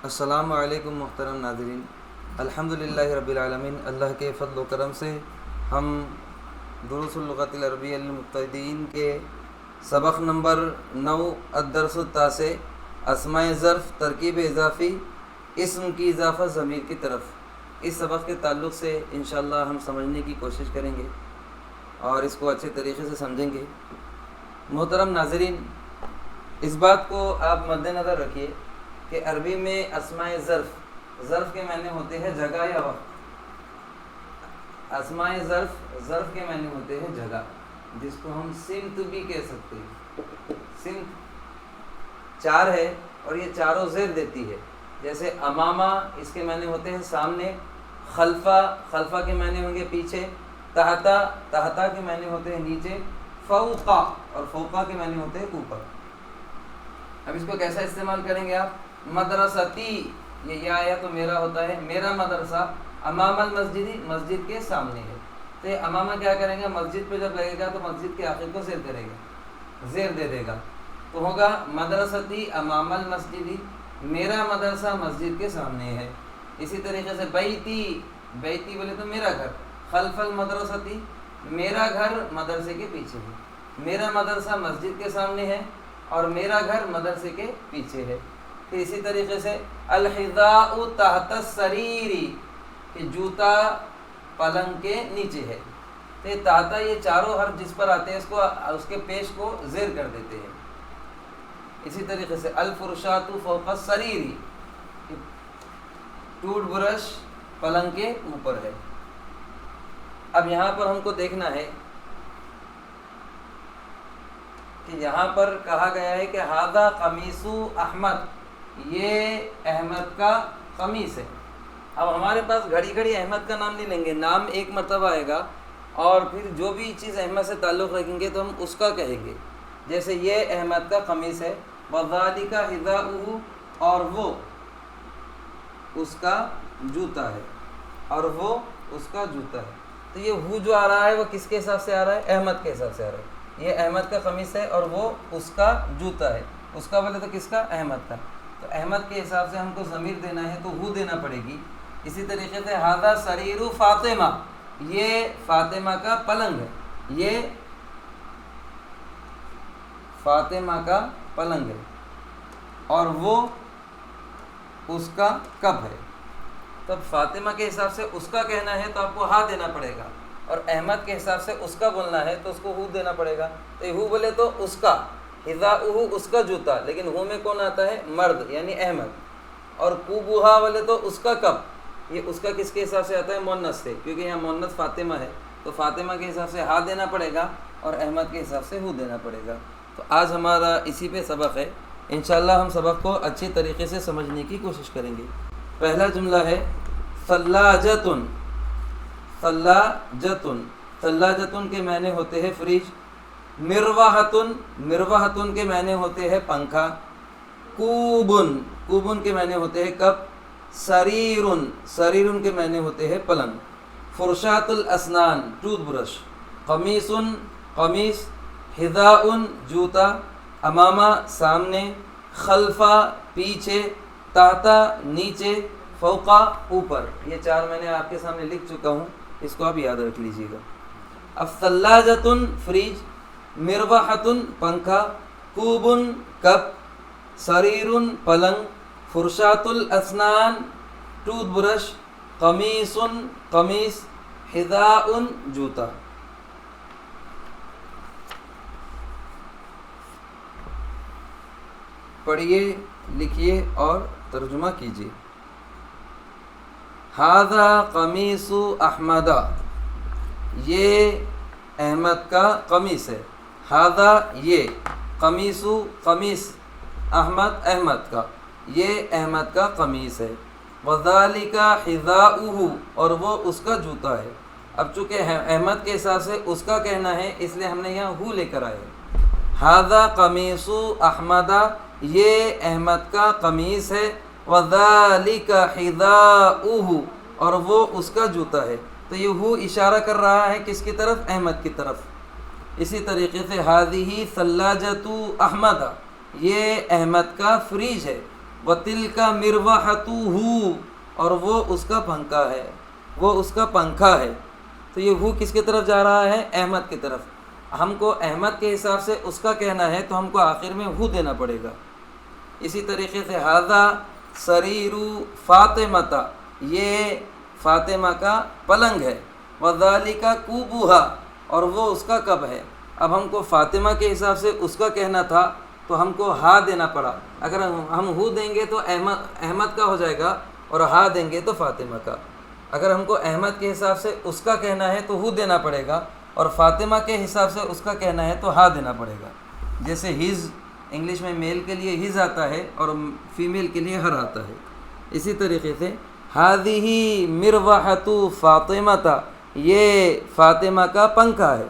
السلام علیکم محترم ناظرین، الحمدللہ رب العالمین۔ اللہ کے فضل و کرم سے ہم دروس اللغۃ العربیہ للمبتدئین کے سبق نمبر 9 الدرس التاسع اسماء ظرف ترکیب اضافی اسم کی اضافہ ضمیر کی طرف، اس سبق کے تعلق سے انشاءاللہ ہم سمجھنے کی کوشش کریں گے اور اس کو اچھے طریقے سے سمجھیں گے۔ محترم ناظرین، اس بات کو آپ مد نظر رکھیے کہ عربی میں اسماء ظرف کے معنی ہوتے ہیں جگہ یا وقت۔ اسماء ظرف کے معنی ہوتے ہیں جگہ، جس کو ہم سمت بھی کہہ سکتے ہیں۔ سمت 4 ہے اور یہ چاروں زیر دیتی ہے، جیسے امامہ اس کے معنی ہوتے ہیں سامنے، خلفہ کے معنی ہوں گے پیچھے، تحتا کے معنی ہوتے ہیں نیچے، فوقا اور فوقا کے معنی ہوتے ہیں اوپر۔ اب اس کو کیسا استعمال کریں گے آپ؟ مدرستی، یہ آیا تو میرا ہوتا ہے، میرا مدرسہ امام المسجدی، مسجد کے سامنے ہے، تو یہ امامہ کیا کریں گے؟ مسجد پہ جب لگے گا تو مسجد کے آخر کو زیر کرے گا، زیر دے دے گا، تو ہوگا مدرستی امام المسجدی، میرا مدرسہ مسجد کے سامنے ہے۔ اسی طریقے سے بیتی بولے تو میرا گھر، خلف المدرستی، میرا گھر مدرسے کے پیچھے ہے، میرا مدرسہ مسجد کے سامنے ہے اور میرا گھر مدرسے کے پیچھے ہے۔ پھر اسی طریقے سے الحذاء تحت السریری، کہ جوتا پلنگ کے نیچے ہے، تو یہ تحت، یہ چاروں حرف جس پر آتے ہیں اس کے پیش کو زیر کر دیتے ہیں۔ اسی طریقے سے الفرشات فوق السریری، ٹوتھ برش پلنگ کے اوپر ہے۔ اب یہاں پر ہم کو دیکھنا ہے کہ یہاں پر کہا گیا ہے کہ ھذا قمیص احمد، یہ احمد کا قمیص ہے۔ اب ہمارے پاس گھڑی احمد کا نام نہیں لیں گے، نام ایک مرتبہ آئے گا اور پھر جو بھی چیز احمد سے تعلق رکھیں گے تو ہم اس کا کہیں گے۔ جیسے یہ احمد کا قمیص ہے، وذالک حذاؤہ، اور وہ اس کا جوتا ہے، اور وہ اس کا جوتا ہے۔ تو یہ ہو جو آ رہا ہے وہ کس کے حساب سے آ رہا ہے؟ احمد کے حساب سے آ رہا ہے۔ یہ احمد کا قمیص ہے اور وہ اس کا جوتا ہے، اس کا بولے تو کس کا؟ احمد کا۔ تو احمد کے حساب سے ہم کو ضمیر دینا ہے تو ہو دینا پڑے گی۔ اسی طریقے سے ھذا سریر فاطمہ، یہ فاطمہ کا پلنگ ہے، یہ فاطمہ کا پلنگ ہے اور وہ اس کا کب ہے۔ تب فاطمہ کے حساب سے اس کا کہنا ہے تو آپ کو ہا دینا پڑے گا، اور احمد کے حساب سے اس کا بولنا ہے تو اس کو ہو دینا پڑے گا۔ تو ہو بولے تو اس کا، حذاؤہ اس کا جوتا، لیکن ہو میں کون آتا ہے؟ مرد یعنی احمد، اور کوبوہا بولے تو اس کا کب، یہ اس کا کس کے حساب سے آتا ہے؟ مؤنث سے، کیونکہ یہاں مؤنث فاطمہ ہے تو فاطمہ کے حساب سے ہا دینا پڑے گا اور احمد کے حساب سے ہو دینا پڑے گا۔ تو آج ہمارا اسی پہ سبق ہے، انشاءاللہ ہم سبق کو اچھی طریقے سے سمجھنے کی کوشش کریں گے۔ پہلا جملہ ہے ثلاجۃ، ثلاجۃ کے معنی ہوتے ہیں فریج، مروحۃ کے معنی ہوتے ہیں پنکھا، کوبن کے معنی ہوتے ہیں کپ، سریر کے معنی ہوتے ہیں پلنگ، فرشات الاسنان ٹوتھ برش، قمیص، حذاء جوتا، امامہ سامنے، خلفہ پیچھے، تحتا نیچے، فوقا اوپر۔ یہ 4 میں نے آپ کے سامنے لکھ چکا ہوں، اس کو آپ یاد رکھ لیجیے گا۔ اب ثلاجۃ فریج، مروحۃ پنکھا، کوبن کپ، سریر پلنگ، فرشات الاسنان ٹوتھ برش، قمیص، حذاء جوتا۔ پڑھیے، لکھیے اور ترجمہ کیجیے۔ ھذا قمیص احمد، یہ احمد کا قمیص ہے۔ ھذا یہ، قمیص احمد کا، یہ احمد کا قمیص ہے۔ وذالک حذاؤہ، اور وہ اس کا جوتا ہے۔ اب چونکہ احمد کے حساب سے اس کا کہنا ہے اس لیے ہم نے یہاں ہو لے کر آئے۔ ھذا قمیص احمد، یہ احمد کا قمیص ہے۔ وذالک حذاؤہ، اور وہ اس کا جوتا ہے۔ تو یہ ہو اشارہ کر رہا ہے کس کی طرف؟ احمد کی طرف۔ اسی طریقے سے ھذہ ثلاجۃ احمد، یہ احمد کا فریج ہے۔ وَتِلْكَ مِرْوَحَتُهُ، اور وہ اس کا پنکھا ہے، وہ اس کا پنکھا ہے۔ تو یہ ہو کس کی طرف جا رہا ہے؟ احمد کی طرف۔ ہم کو احمد کے حساب سے اس کا کہنا ہے تو ہم کو آخر میں ہو دینا پڑے گا۔ اسی طریقے سے ھذا سریر فاطمہ، یہ فاطمہ کا پلنگ ہے، وذالک کوبھا، اور وہ اس کا کب ہے۔ اب ہم کو فاطمہ کے حساب سے اس کا کہنا تھا تو ہم کو ہا دینا پڑا۔ اگر ہم ہو دیں گے تو احمد کا ہو جائے گا، اور ہا دیں گے تو فاطمہ کا۔ اگر ہم کو احمد کے حساب سے اس کا کہنا ہے تو ہو دینا پڑے گا، اور فاطمہ کے حساب سے اس کا کہنا ہے تو ہا دینا پڑے گا۔ جیسے ہز انگلش میں میل کے لیے ہز آتا ہے اور فیمیل کے لیے ہر آتا ہے۔ اسی طریقے سے ھذہ مروحۃ فاطمہ، یہ فاطمہ کا پنکھا ہے۔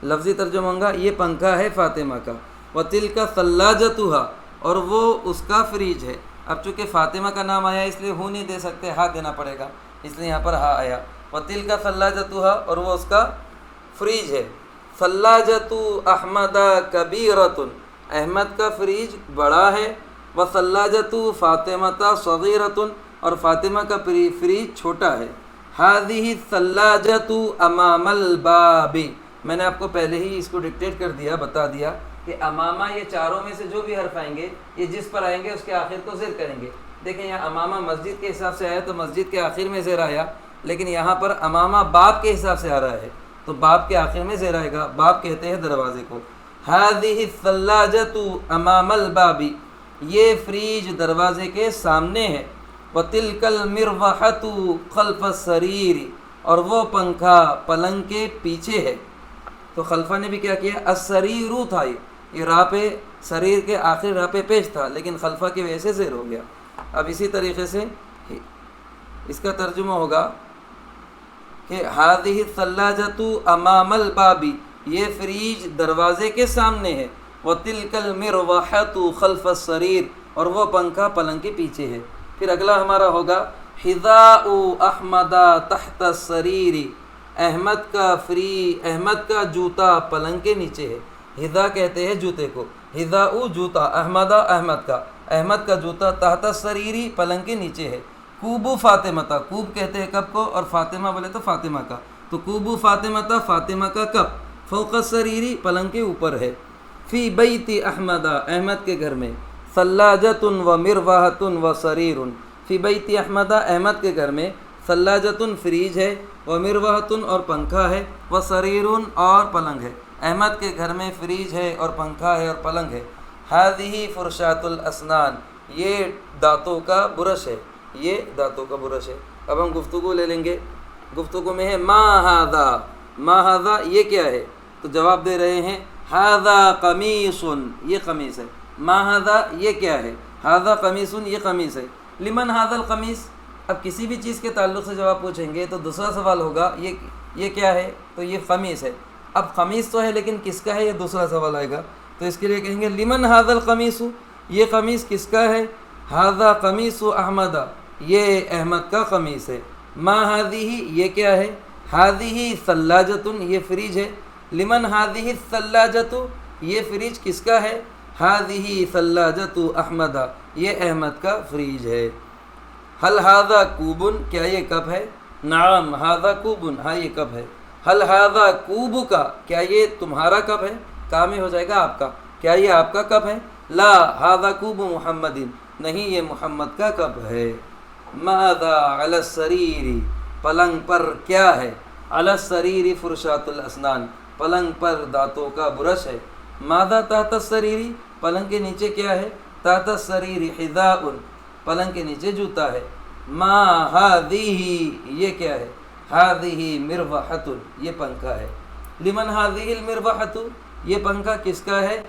لفظی ترجمہ ہوگا یہ پنکھا ہے فاطمہ کا۔ وَتِلْكَ ثَلَّاجَتُهَا، اور وہ اس کا فریج ہے۔ اب چونکہ فاطمہ کا نام آیا اس لیے ہو نہیں دے سکتے، ہا دینا پڑے گا، اس لیے یہاں پر ہا آیا۔ وَتِلْكَ ثَلَّاجَتُهَا، اور وہ اس کا فریج ہے۔ ثَلَّاجَةُ أَحْمَدَ كَبِيرَةٌ، احمد کا فریج بڑا ہے۔ وَثَلَّاجَةُ فاطمة صَغِيرَةٌ، اور فاطمہ کا فریج چھوٹا ہے۔ ھذہ الثَّلَّاجَةُ أَمَامَ الْبَابِ، میں نے آپ کو پہلے ہی اس کو ڈکٹیٹ کر دیا، بتا دیا کہ امامہ یہ چاروں میں سے جو بھی حرف آئیں گے یہ جس پر آئیں گے اس کے آخر کو زیر کریں گے۔ دیکھیں یہاں امامہ مسجد کے حساب سے آیا تو مسجد کے آخر میں زیر آیا، لیکن یہاں پر امامہ باب کے حساب سے آ رہا ہے تو باب کے آخر میں زیر آئے گا۔ باب کہتے ہیں دروازے کو۔ ھذہ الثَّلَّاجَةُ أَمَامَ الْبَابِ، یہ فریج دروازے کے سامنے ہے۔ وَتِلْكَ الْمِرْوَحَةُ خَلْفَ السَّرِيرِ، اور وہ پنکھا پلنگ کے پیچھے ہے۔ تو خلفہ نے بھی کیا کیا؟ السریر تھا، یہ راہ پہ سریر کے آخر راہ پہ پیش تھا، لیکن خلفہ کی وجہ سے زیر ہو گیا۔ اب اسی طریقے سے اس کا ترجمہ ہوگا کہ ھذہ الثَّلَّاجَةُ أَمَامَ الْبَابِ، یہ فریج دروازے کے سامنے ہے۔ وَتِلْكَ الْمِرْوَحَةُ خَلْفَ السَّرِيرِ، اور وہ پنکھا پلنگ کے پیچھے ہے۔ پھر اگلا ہمارا ہوگا حذاء احمد تحت السریر، احمد کا جوتا پلنگ کے نیچے ہے۔ حذا کہتے ہیں جوتے کو، حذاء جوتا، احمد کا جوتا تحت السریری پلنگ کے نیچے ہے۔ کوبو فاطمہ، کوب کہتے ہیں کپ کو، اور فاطمہ بولے تو فاطمہ کا، تو کوبو فاطمہ، فاطمہ کا کپ فوق السریری پلنگ کے اوپر ہے۔ فی بیت احمد، احمد کے گھر میں، ثلاجۃ و مروحۃ و سریر، فی بیت احمد، احمد کے گھر میں، ثلاجۃ فریج ہے، و مروحۃ اور پنکھا ہے، و سریر اور پلنگ ہے۔ احمد کے گھر میں فریج ہے اور پنکھا ہے اور پلنگ ہے۔ ھذہ فرشاۃ الاسنان، یہ دانتوں کا برش ہے، یہ دانتوں کا برش ہے۔ اب ہم گفتگو لے لیں گے۔ گفتگو میں ہے ما ھذا، ما ھذا یہ کیا ہے؟ تو جواب دے رہے ہیں ھذا قمیص، یہ قمیص ہے۔ ما ھذا یہ کیا ہے؟ ھذا قمیص، یہ قمیص ہے۔ لمن ھذا القمیص، اب کسی بھی چیز کے تعلق سے جب آپ پوچھیں گے تو دوسرا سوال ہوگا یہ کیا ہے؟ تو یہ قمیص ہے۔ اب قمیص تو ہے لیکن کس کا ہے؟ یہ دوسرا سوال آئے گا، تو اس کے لیے کہیں گے لمن ھذا القمیص، یہ قمیص کس کا ہے؟ ھذا قمیص احمد، یہ احمد کا قمیص ہے۔ ما ھذہ یہ کیا ہے؟ ھذہ ثلاجۃ، یہ فریج ہے۔ لمن ھذہ الثلاجۃ، یہ فریج کس کا ہے؟ ھذہ ثلاجۃ احمد، یہ احمد کا فریج ہے۔ حل ھذا کوب، کیا یہ کپ ہے؟ نعم ھذا کوب، ہاں یہ کپ ہے۔ حل ھذا کوبک، کیا یہ تمہارا کپ ہے؟ کا میں ہو جائے گا آپ کا، کیا یہ آپ کا کپ ہے؟ لا ھذا کوب محمد، نہیں یہ محمد کا کپ ہے۔ ماذا علی السریر، پلنگ پر کیا ہے؟ علی السریر فرشاۃ الاسنان، پلنگ پر دانتوں کا برش ہے۔ ماذا تحت السریر، پلنگ کے نیچے کیا ہے؟ تحت السریر حذاء، پلنگ کے نیچے جوتا ہے۔ ما ھذہ یہ کیا ہے؟ ھذہ مروحۃ، یہ پنکھا ہے۔ لمن ھذہ المروحۃ، یہ پنکھا کس کا ہے؟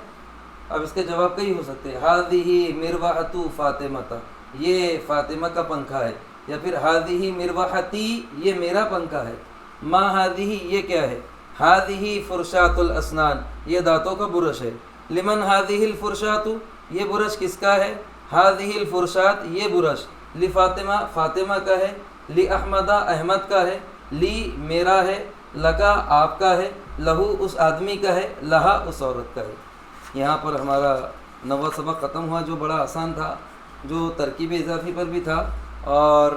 اب اس کے جواب کئی ہو سکتے ہیں۔ ھذہ مروحۃ فاطمہ، یہ فاطمہ کا پنکھا ہے، یا پھر ھذہ مروحتی، یہ میرا پنکھا ہے۔ ما ھذہ یہ کیا ہے؟ ھذہ فرشاۃ الاسنان، یہ دانتوں کا برش ہے۔ لمن ھذہ الفرشاۃ، یہ برش کس کا ہے؟ ھذہ الفرشاۃ، یہ برش لفاطمہ، فاطمہ کا ہے۔ لاحمد، احمد کا ہے۔ لی میرا ہے۔ لکا آپ کا ہے۔ لہو اس آدمی کا ہے۔ لہا اس عورت کا ہے۔ یہاں پر ہمارا نواں سبق ختم ہوا جو بڑا آسان تھا۔ جو ترکیب اضافی پر بھی تھا اور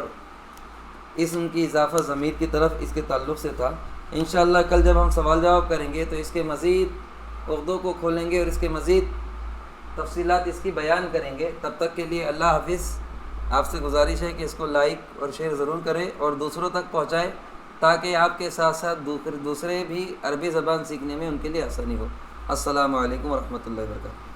اسم کی اضافہ ضمیر کی طرف اس کے تعلق سے تھا۔ انشاءاللہ کل جب ہم سوال جواب کریں گے تو اس کے مزید اردو کو کھولیں گے اور اس کے مزید تفصیلات اس کی بیان کریں گے۔ تب تک کے لیے اللہ حافظ۔ آپ سے گزارش ہے کہ اس کو لائک اور شیئر ضرور کریں اور دوسروں تک پہنچائیں تاکہ آپ کے ساتھ ساتھ دوسرے بھی عربی زبان سیکھنے میں ان کے لیے آسانی ہو۔ السلام علیکم ورحمۃ اللہ وبرکاتہ۔